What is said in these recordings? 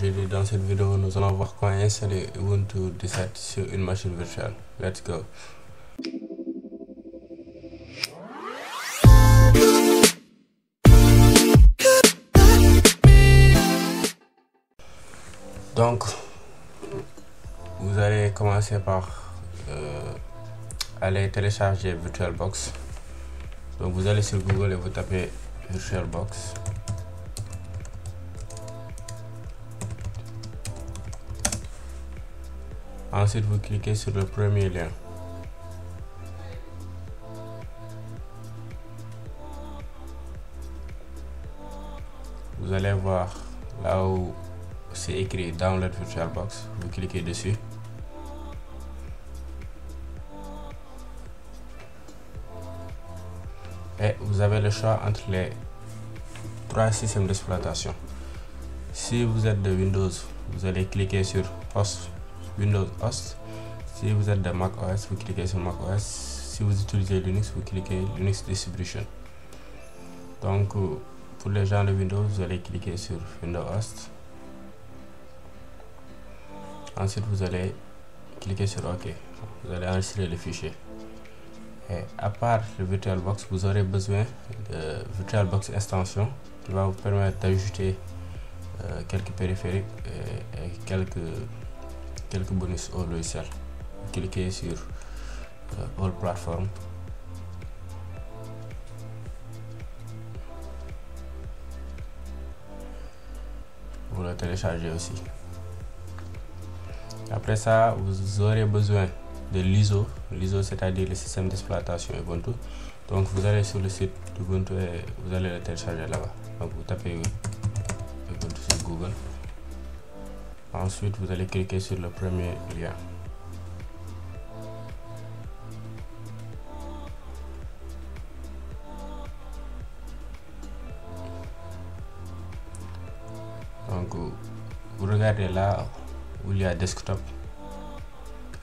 Aujourd'hui, dans cette vidéo, nous allons voir comment installer Ubuntu 17 sur une machine virtuelle. Let's go. Donc, vous allez commencer par aller télécharger Virtualbox. Donc, vous allez sur Google et vous tapez Virtualbox. Ensuite, vous cliquez sur le premier lien. Vous allez voir là où c'est écrit Download Virtualbox. Vous cliquez dessus. Et vous avez le choix entre les trois systèmes d'exploitation. Si vous êtes de Windows, vous allez cliquer sur Host, Windows Host. Si vous êtes de Mac OS, vous cliquez sur Mac OS. Si vous utilisez Linux, vous cliquez Linux Distribution. Donc, pour les gens de Windows, vous allez cliquer sur Windows Host. Ensuite, vous allez cliquer sur OK. Vous allez enregistrer le fichier. Et à part le Virtualbox, vous aurez besoin de Virtualbox extension qui va vous permettre d'ajouter quelques périphériques et quelques bonus au logiciel. Vous cliquez sur All Platform. Vous le téléchargez aussi. Après ça, vous aurez besoin de l'ISO, c'est-à-dire le système d'exploitation Ubuntu. Donc vous allez sur le site Ubuntu et vous allez le télécharger là-bas. Donc vous tapez Ubuntu sur Google. Ensuite vous allez cliquer sur le premier lien. Donc vous regardez là où il y a desktop.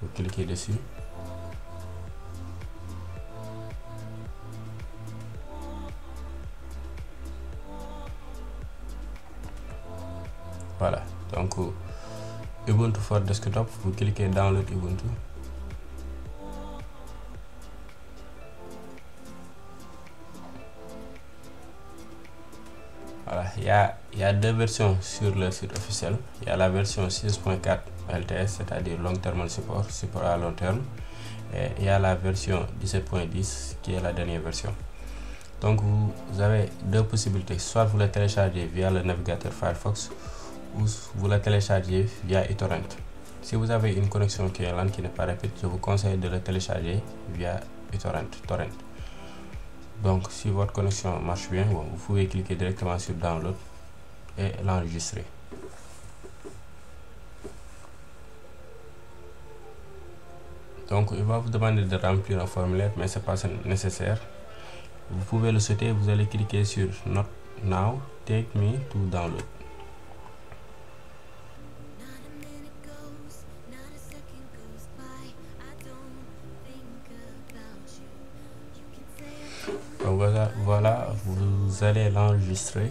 Vous cliquez dessus. Voilà, donc Ubuntu for desktop, vous cliquez download Ubuntu. Voilà, il y a deux versions sur le site officiel. Il y a la version 6.4 LTS, c'est-à-dire long terme support, support à long terme, et il y a la version 17.10 qui est la dernière version. Donc vous avez deux possibilités, soit vous la téléchargez via le navigateur Firefox ou vous la téléchargez via eTorrent. Si vous avez une connexion qui est lente, qui n'est pas rapide, je vous conseille de la télécharger via eTorrent. Donc si votre connexion marche bien, bon, vous pouvez cliquer directement sur download et l'enregistrer. Donc il va vous demander de remplir un formulaire, mais c'est pas nécessaire. Vous pouvez le sauter, vous allez cliquer sur Not Now, Take Me to Download. Donc voilà, vous allez l'enregistrer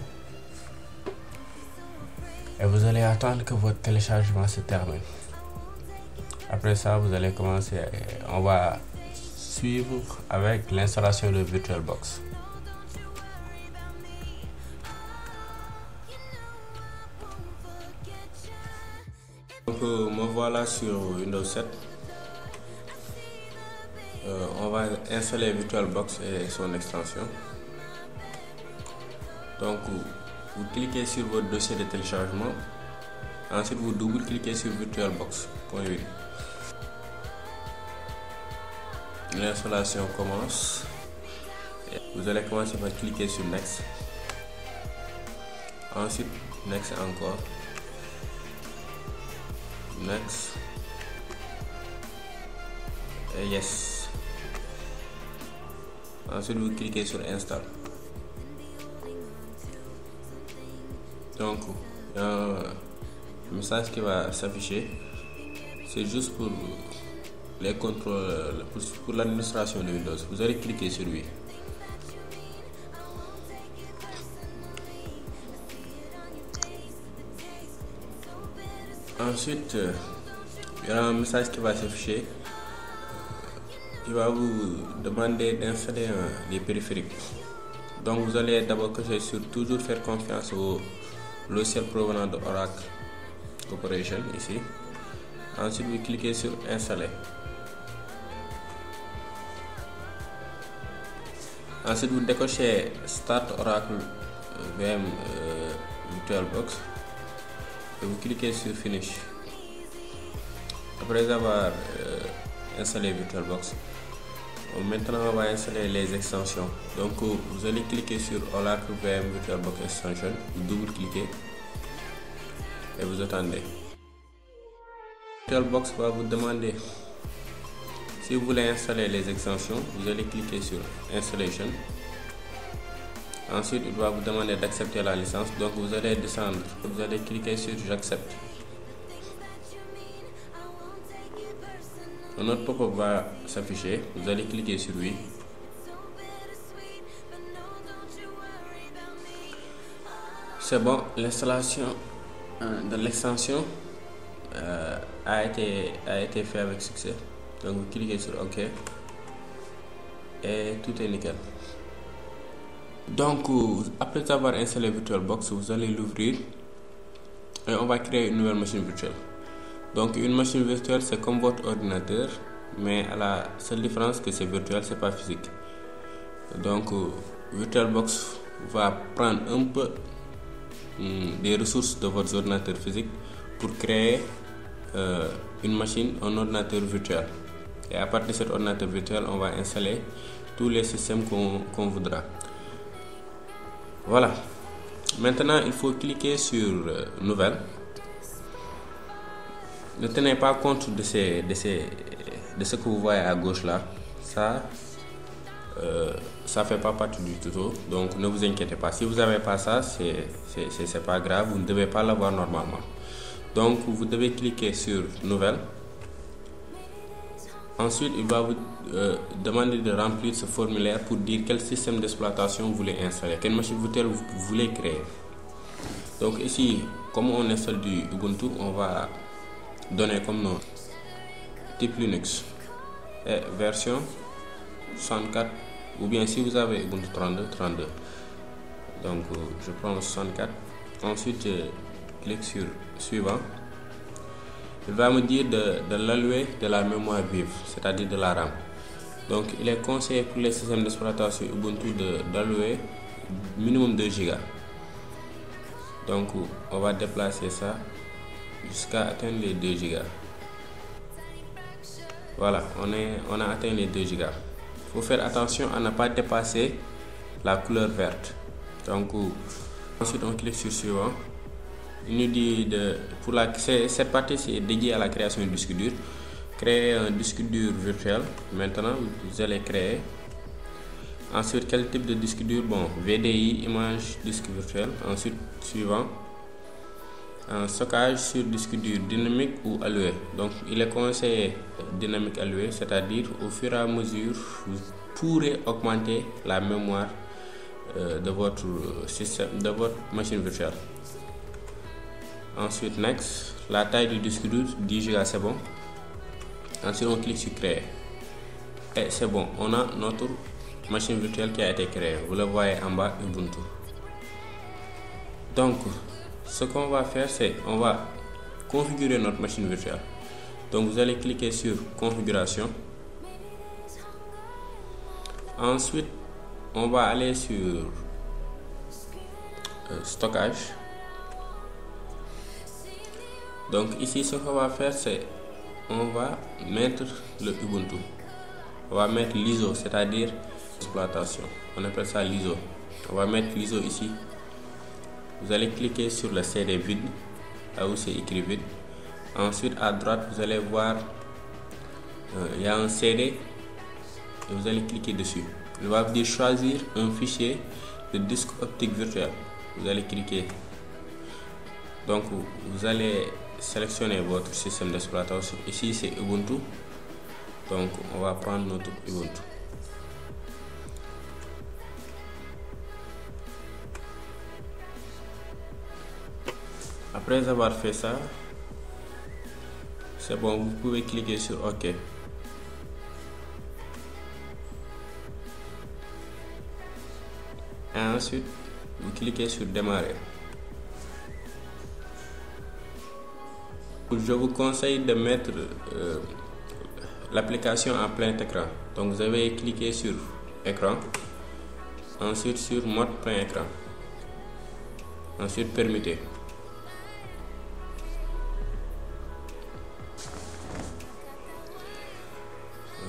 et vous allez attendre que votre téléchargement se termine. Après ça, vous allez commencer, on va suivre avec l'installation de Virtualbox. Donc me voilà sur Windows 7. On va installer Virtualbox et son extension. Donc vous cliquez sur votre dossier de téléchargement. Ensuite vous double-cliquez sur Virtualbox.8. L'installation commence. Vous allez commencer par cliquer sur Next. Ensuite Next encore. Next. Et Yes. Ensuite vous cliquez sur Install. Donc un message qui va s'afficher, c'est juste pour les contrôles, pour l'administration de Windows. Vous allez cliquer sur lui. Ensuite, il y aura un message qui va s'afficher. Il va vous demander d'installer des périphériques. Donc vous allez d'abord cocher sur toujours faire confiance au logiciel provenant de Oracle Corporation ici. Ensuite vous cliquez sur installer. Ensuite vous décochez Start Oracle VM Virtualbox et vous cliquez sur Finish. Après avoir installé Virtualbox, maintenant on va installer les extensions. Donc vous allez cliquer sur Oracle VM Virtualbox Extension, vous double-cliquez et vous attendez. Virtualbox va vous demander si vous voulez installer les extensions. Vous allez cliquer sur Installation. Ensuite il va vous demander d'accepter la licence, donc vous allez descendre, vous allez cliquer sur J'accepte. Un autre pop-up va s'afficher, vous allez cliquer sur Oui. C'est bon, l'installation de l'extension a été fait avec succès. Donc vous cliquez sur OK et tout est nickel. Donc après avoir installé Virtualbox, vous allez l'ouvrir et on va créer une nouvelle machine virtuelle. Donc une machine virtuelle, c'est comme votre ordinateur, mais à la seule différence que c'est virtuel, c'est pas physique. Donc Virtualbox va prendre un peu des ressources de votre ordinateur physique pour créer une machine, un ordinateur virtuel. Et à partir de cet ordinateur virtuel, on va installer tous les systèmes qu'on voudra. Voilà. Maintenant, il faut cliquer sur Nouvelle. Ne tenez pas compte de ce que vous voyez à gauche là. Ça fait pas partie du tuto, donc ne vous inquiétez pas. Si vous n'avez pas ça, c'est pas grave, vous ne devez pas l'avoir normalement. Donc vous devez cliquer sur Nouvelle. Ensuite il va vous demander de remplir ce formulaire pour dire quel système d'exploitation vous voulez installer, quelle machine virtuelle vous voulez créer. Donc ici, comme on installe du Ubuntu, on va donner comme nom type Linux et version 64, ou bien si vous avez Ubuntu 32. Donc je prends le 64. Ensuite je clique sur suivant. Il va me dire de l'allouer de la mémoire vive, c'est-à-dire de la RAM. Donc il est conseillé pour les systèmes d'exploitation Ubuntu d'allouer minimum 2 Go. Donc on va déplacer ça jusqu'à atteindre les 2 Go. Voilà, on a atteint les 2 Go. Il faut faire attention à ne pas dépasser la couleur verte. Donc ensuite on clique sur suivant. Il nous dit cette partie c'est dédiée à la création du disque dur. Créer un disque dur virtuel. Maintenant vous allez créer. Ensuite quel type de disque dur? Bon, VDI, image, disque virtuel. Ensuite suivant. Un stockage sur disque dur dynamique ou alloué. Donc il est conseillé dynamique alloué, c'est-à-dire au fur et à mesure vous pourrez augmenter la mémoire de votre système, de votre machine virtuelle. Ensuite next, la taille du disque dur 10 Go, c'est bon. Ensuite on clique sur créer et c'est bon, on a notre machine virtuelle qui a été créée. Vous le voyez en bas, Ubuntu. Donc ce qu'on va faire, c'est on va configurer notre machine virtuelle. Donc vous allez cliquer sur configuration. Ensuite on va aller sur stockage. Donc ici ce qu'on va faire, c'est on va mettre le Ubuntu. On va mettre l'ISO, c'est-à-dire exploitation. On appelle ça l'ISO. On va mettre l'ISO ici. Vous allez cliquer sur le CD vide, là où c'est écrit vide. Ensuite à droite vous allez voir il y a un CD et vous allez cliquer dessus. Il va vous dire choisir un fichier de disque optique virtuel. Vous allez cliquer. Donc vous allez sélectionner votre système d'exploitation. Ici c'est Ubuntu. Donc on va prendre notre Ubuntu. Après avoir fait ça, C'est bon, vous pouvez cliquer sur OK. Et ensuite, vous cliquez sur démarrer. Je vous conseille de mettre l'application en plein écran. Donc vous avez cliqué sur écran, ensuite sur mode plein écran, ensuite permettez.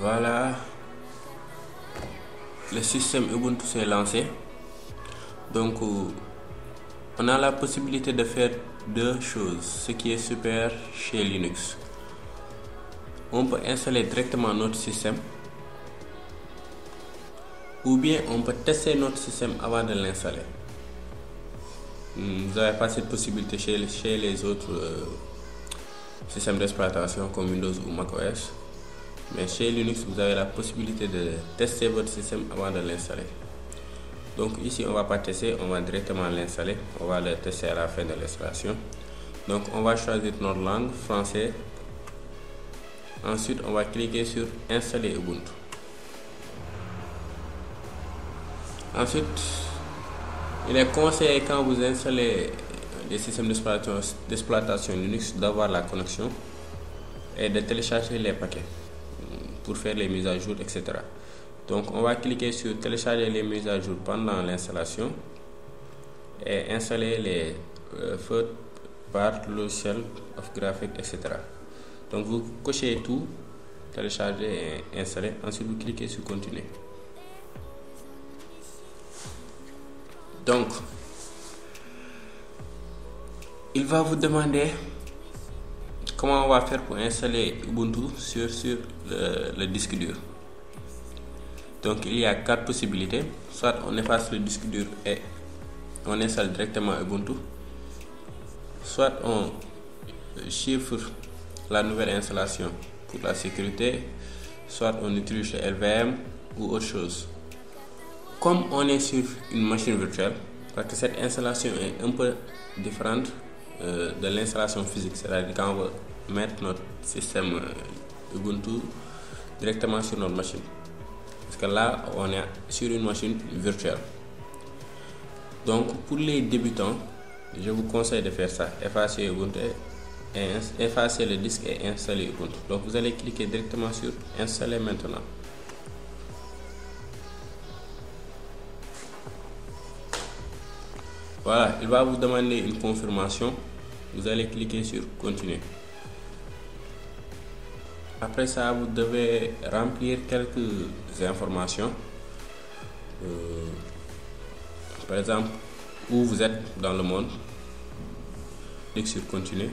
Voilà, le système Ubuntu s'est lancé. Donc on a la possibilité de faire deux choses, ce qui est super chez Linux. On peut installer directement notre système, ou bien on peut tester notre système avant de l'installer. Vous n'avez pas cette possibilité chez les autres systèmes d'exploitation comme Windows ou macOS, mais chez Linux vous avez la possibilité de tester votre système avant de l'installer. Donc ici on va pas tester, on va directement l'installer, on va le tester à la fin de l'installation. Donc on va choisir notre langue, français. Ensuite on va cliquer sur installer Ubuntu. Ensuite il est conseillé quand vous installez des systèmes d'exploitation Linux d'avoir la connexion et de télécharger les paquets pour faire les mises à jour, etc. Donc on va cliquer sur télécharger les mises à jour pendant l'installation et installer les third-party logiciels of graphic, etc. Donc vous cochez tout, télécharger et installer, ensuite vous cliquez sur continuer. Donc il va vous demander comment on va faire pour installer Ubuntu sur le disque dur. Donc il y a 4 possibilités, soit on efface le disque dur et on installe directement Ubuntu, soit on chiffre la nouvelle installation pour la sécurité, soit on utilise le LVM ou autre chose. Comme on est sur une machine virtuelle, parce que cette installation est un peu différente de l'installation physique, c'est-à-dire quand on va mettre notre système Ubuntu directement sur notre machine. Parce que là, on est sur une machine virtuelle. Donc, pour les débutants, je vous conseille de faire ça. Effacer Ubuntu, effacer le disque et installer Ubuntu. Donc, vous allez cliquer directement sur installer maintenant. Voilà, il va vous demander une confirmation. Vous allez cliquer sur continuer. Après ça, vous devez remplir quelques informations. Par exemple, où vous êtes dans le monde. Cliquez sur continuer.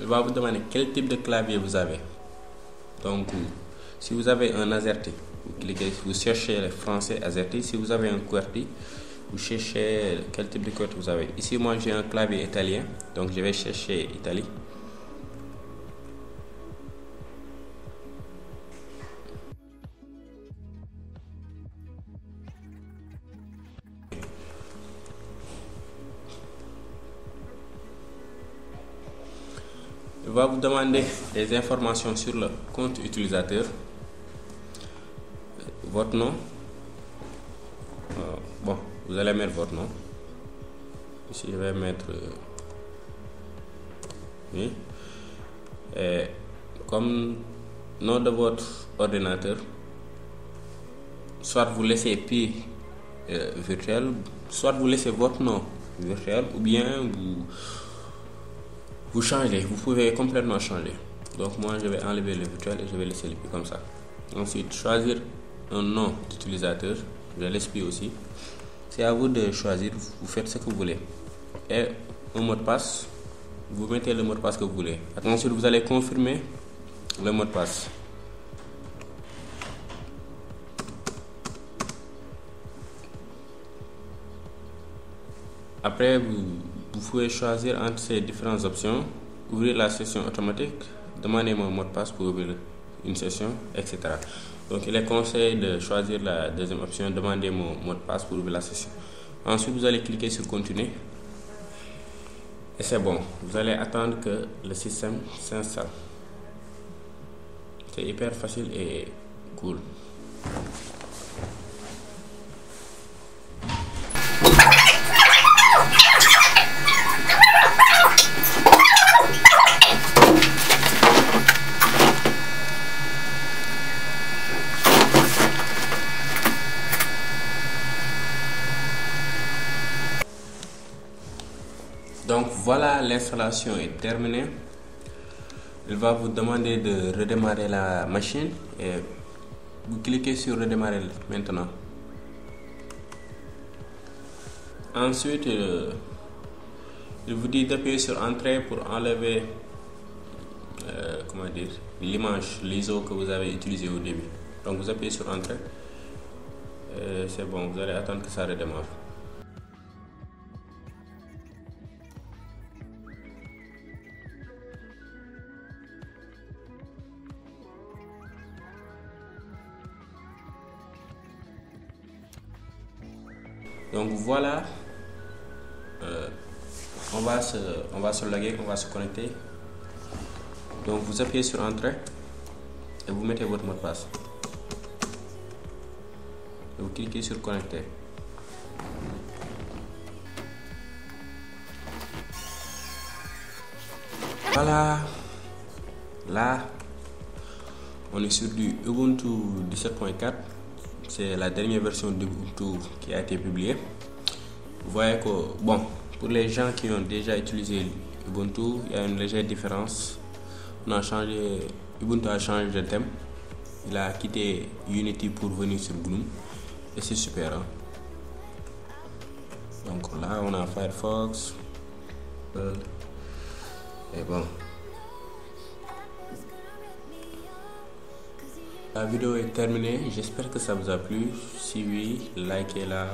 Il va vous demander quel type de clavier vous avez. Donc, si vous avez un AZERTY, vous cherchez le français AZERTY. Si vous avez un QWERTY, vous cherchez quel type de QWERTY vous avez. Ici, moi, j'ai un clavier italien, donc je vais chercher Italie. Il va vous demander des informations sur le compte utilisateur, votre nom. Bon, vous allez mettre votre nom. Ici, je vais mettre oui. Et comme nom de votre ordinateur, soit vous laissez pi virtuel, soit vous laissez votre nom virtuel, ou bien vous changez, vous pouvez complètement changer. Donc moi je vais enlever le virtuel et je vais laisser le pi comme ça. Ensuite choisir un nom d'utilisateur, je laisse pi aussi. C'est à vous de choisir, vous faites ce que vous voulez. Et un mot de passe, vous mettez le mot de passe que vous voulez. Ensuite vous allez confirmer le mot de passe. Après vous pouvez choisir entre ces différentes options, ouvrir la session automatique, demander mon mot de passe pour ouvrir une session, etc. Donc il est conseillé de choisir la deuxième option, demander mon mot de passe pour ouvrir la session. Ensuite vous allez cliquer sur continuer et c'est bon. Vous allez attendre que le système s'installe. C'est hyper facile et cool. Donc voilà, l'installation est terminée. Il va vous demander de redémarrer la machine et vous cliquez sur redémarrer maintenant. Ensuite, il vous dit d'appuyer sur entrée pour enlever l'image, l'ISO que vous avez utilisé au début. Donc vous appuyez sur entrée. C'est bon, vous allez attendre que ça redémarre. Donc voilà, on va se loguer, on va se connecter. Donc vous appuyez sur entrée et vous mettez votre mot de passe. Et vous cliquez sur connecter. Voilà, là on est sur du Ubuntu 17.4. C'est la dernière version d'Ubuntu qui a été publiée. Vous voyez que, bon, pour les gens qui ont déjà utilisé Ubuntu, il y a une légère différence. Ubuntu a changé de thème. Il a quitté Unity pour venir sur GNOME. Et c'est super. Hein? Donc là, on a Firefox. Et bon. La vidéo est terminée, j'espère que ça vous a plu. Si oui, likez-la,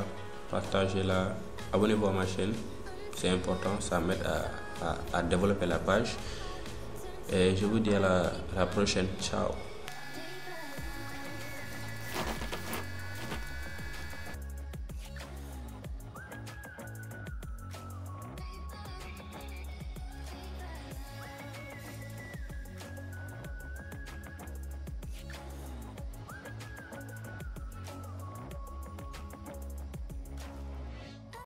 partagez-la, abonnez-vous à ma chaîne, c'est important, ça m'aide à développer la page. Et je vous dis à la prochaine, ciao.